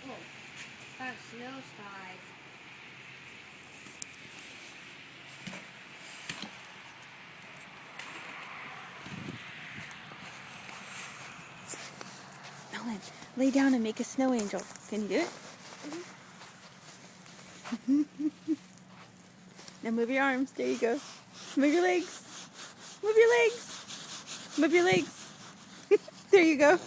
Oh, that's snow slide. Nolan, lay down and make a snow angel. Can you do it? Mm-hmm. Now move your arms. There you go. Move your legs. Move your legs. Move your legs. There you go.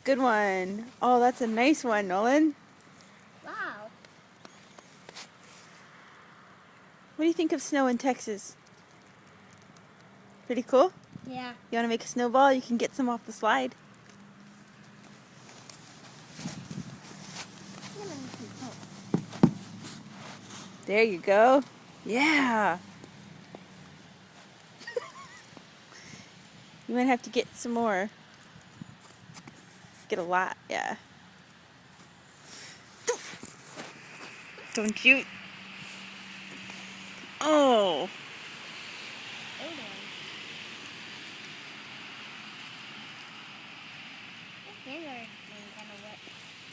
Good one. Oh, that's a nice one, Nolan. Wow. What do you think of snow in Texas? Pretty cool? Yeah. You want to make a snowball? You can get some off the slide. There you go. Yeah. You might have to get some more. Get a lot, yeah. Don't you? Oh.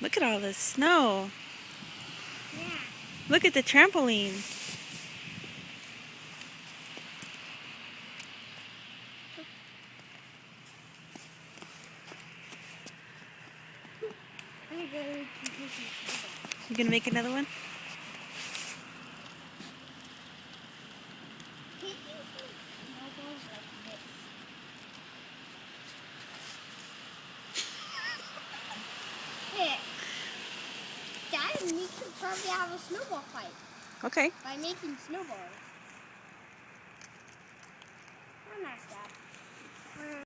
Look at all this snow. Yeah. Look at the trampoline. You gonna make another one? Hey, Dad, we should probably have a snowball fight Okay. by making snowballs.